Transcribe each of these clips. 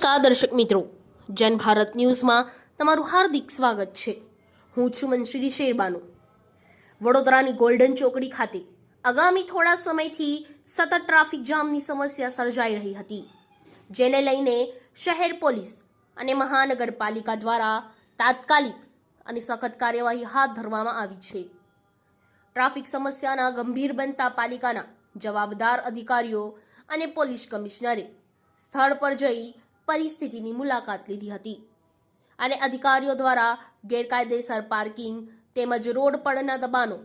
નમસ્કાર દર્શક મિત્રો, જન ભારત ન્યૂઝમાં તમારું હાર્દિક સ્વાગત છે। હું છું મનશ્રી શેરબાનુ। વડોદરાની ગોલ્ડન ચોકડી ખાતે આગામી થોડા સમયથી સતત ટ્રાફિક જામની સમસ્યા સર્જાઈ રહી હતી, જેને લઈને શહેર પોલીસ અને મહાનગરપાલિકા દ્વારા તાત્કાલિક અને સખત કાર્યવાહી હાથ ધરવામાં આવી છે। ટ્રાફિક સમસ્યાના ગંભીર બનતા પાલિકાના જવાબદાર અધિકારીઓ અને પોલીસ કમિશનરે સ્થળ પર જઈ પરિસ્થિતિની મુલાકાત લીધી હતી અને અધિકારીઓ દ્વારા ગેરકાયદેસર પાર્કિંગ તેમજ રોડ પરના દબાણો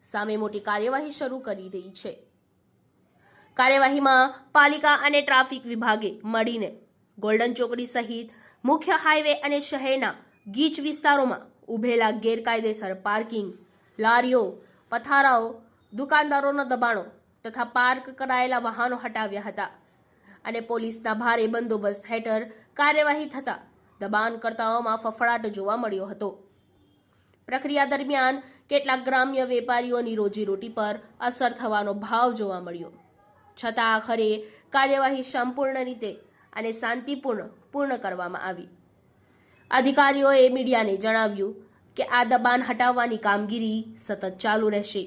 સામે મોટી કાર્યવાહી શરૂ કરી રહી છે। કાર્યવાહીમાં પાલિકા અને ટ્રાફિક વિભાગે મળીને ગોલ્ડન ચોકડી સહિત મુખ્ય હાઈવે અને શહેરના ગીચ વિસ્તારોમાં ઉભેલા ગેરકાયદેસર પાર્કિંગ, લારીઓ, પથારાઓ, દુકાનદારોના દબાણો તથા પાર્ક કરાયેલા વાહનો હટાવ્યા હતા અને પોલીસના ભારે બંદોબસ્ત હેઠળ કાર્યવાહી થતા દબાણકર્તાઓમાં ફફડાટ જોવા મળ્યો હતો। પ્રક્રિયા દરમિયાન કેટલાક ગ્રામ્ય વેપારીઓની રોજીરોટી પર અસર થવાનો ભાવ જોવા મળ્યો, છતાં આખરે કાર્યવાહી સંપૂર્ણ રીતે અને શાંતિપૂર્ણ પૂર્ણ કરવામાં આવી। અધિકારીઓએ મીડિયાને જણાવ્યું કે આ દબાણ હટાવવાની કામગીરી સતત ચાલુ રહેશે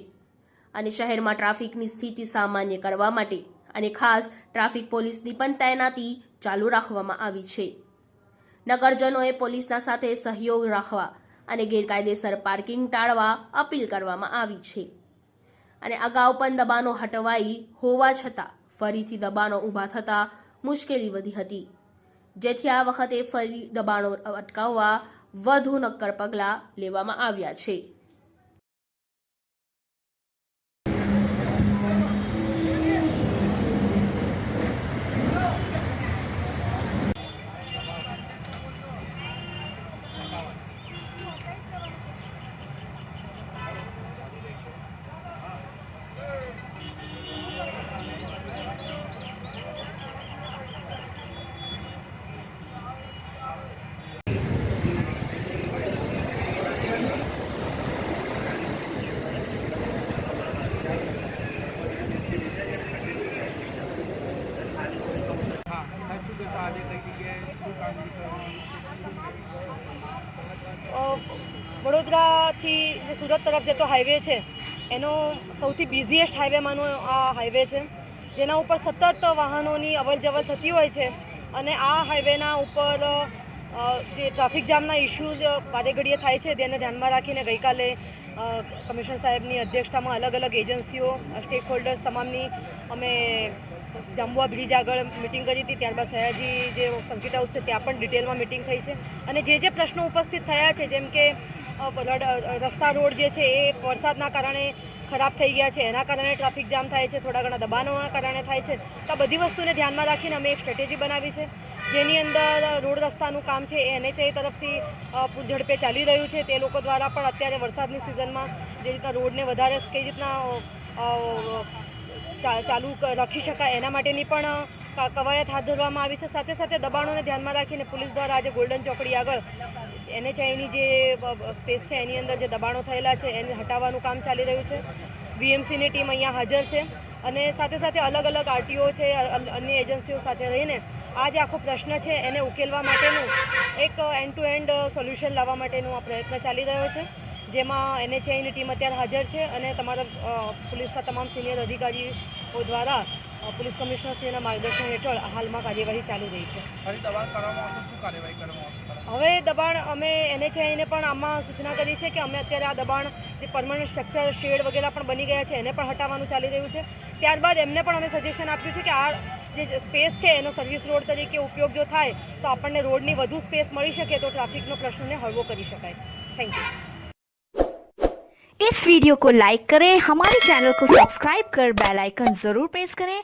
અને શહેરમાં ટ્રાફિકની સ્થિતિ સામાન્ય કરવા માટે અને ખાસ ટ્રાફિક પોલીસની પણ તૈનાતી ચાલુ રાખવામાં આવી છે। નગરજનોએ પોલીસના સાથે સહયોગ રાખવા અને ગેરકાયદેસર પાર્કિંગ ટાળવા અપીલ કરવામાં આવી છે અને અગાઉ પણ દબાણો હટવાઈ હોવા છતાં ફરીથી દબાણો ઊભા થતાં મુશ્કેલી વધી હતી, જેથી આ વખતે ફરી દબાણો અટકાવવા વધુ નક્કર પગલાં લેવામાં આવ્યા છે। વડોદરાથી જે સુરત તરફ જતો હાઈવે છે એનો સૌથી બિઝીએસ્ટ હાઈવેમાંનો આ હાઈવે છે, જેના ઉપર સતત વાહનોની અવરજવર થતી હોય છે અને આ હાઈવેના ઉપર જે ટ્રાફિક જામના ઇસ્યુઝ વારે ઘડીએ થાય છે તેને ધ્યાનમાં રાખીને ગઈકાલે કમિશનર સાહેબની અધ્યક્ષતામાં અલગ અલગ એજન્સીઓ, સ્ટેક હોલ્ડર્સ તમામની અમે જાંબુઆ બ્રિજ આગળ મિટિંગ કરી હતી। ત્યારબાદ સયાજી જે સર્કિટ હાઉસ છે ત્યાં પણ ડિટેલમાં મિટિંગ થઈ છે અને જે પ્રશ્નો ઉપસ્થિત થયા છે, જેમ કે રસ્તા રોડ જે છે એ વરસાદના કારણે ખરાબ થઈ ગયા છે, એના કારણે ટ્રાફિક જામ થાય છે, થોડા ઘણા દબાણોના કારણે થાય છે, તો આ બધી વસ્તુને ધ્યાનમાં રાખીને અમે એક સ્ટ્રેટેજી બનાવી છે, જેની અંદર રોડ રસ્તાનું કામ છે એ NHAI તરફથી ઝડપે ચાલી રહ્યું છે। તે લોકો દ્વારા પણ અત્યારે વરસાદની સિઝનમાં જે રીતના રોડને વધારે કઈ રીતના ચાલુ રાખી શકાય એના માટેની પણ કવાયત હાથ ધરવામાં આવી છે। સાથે સાથે દબાણોને ધ્યાનમાં રાખીને પોલીસ દ્વારા આજે ગોલ્ડન ચોકડી આગળ NHAIની જે સ્પેસ છે એની અંદર જે દબાણો થયેલા છે એને હટાવવાનું કામ ચાલી રહ્યું છે। VMCની ટીમ અહીંયા હાજર છે અને સાથે સાથે અલગ અલગ RTO છે, અન્ય એજન્સીઓ સાથે રહીને આ જે આખો પ્રશ્ન છે એને ઉકેલવા માટેનું એક એન્ડ ટુ એન્ડ સોલ્યુશન લાવવા માટેનો આ પ્રયત્ન ચાલી રહ્યો છે, જેમાં NHAIની ટીમ અત્યારે હાજર છે અને તમારા પોલીસના તમામ સિનિયર અધિકારીઓ દ્વારા પોલીસ કમિશનરશ્રીના માર્ગદર્શન હેઠળ હાલમાં કાર્યવાહી ચાલુ રહી છે। હવે દબાણ અમે NHAIને પણ આમાં સૂચના કરી છે કે અમે અત્યારે આ દબાણ જે પરમનન્ટ સ્ટ્રક્ચર, શેડ વગેરે પણ બની ગયા છે એને પણ હટાવવાનું ચાલી રહ્યું છે। ત્યારબાદ એમને પણ અમે સજેશન આપ્યું છે કે આ જે સ્પેસ છે એનો સર્વિસ રોડ તરીકે ઉપયોગ જો થાય તો આપણને રોડની વધુ સ્પેસ મળી શકે તો ટ્રાફિકનો પ્રશ્નને હળવો કરી શકાય। Thank you. इस वीडियो को लाइक करें, हमारे चैनल को सब्सक्राइब कर बेल आइकन जरूर प्रेस करें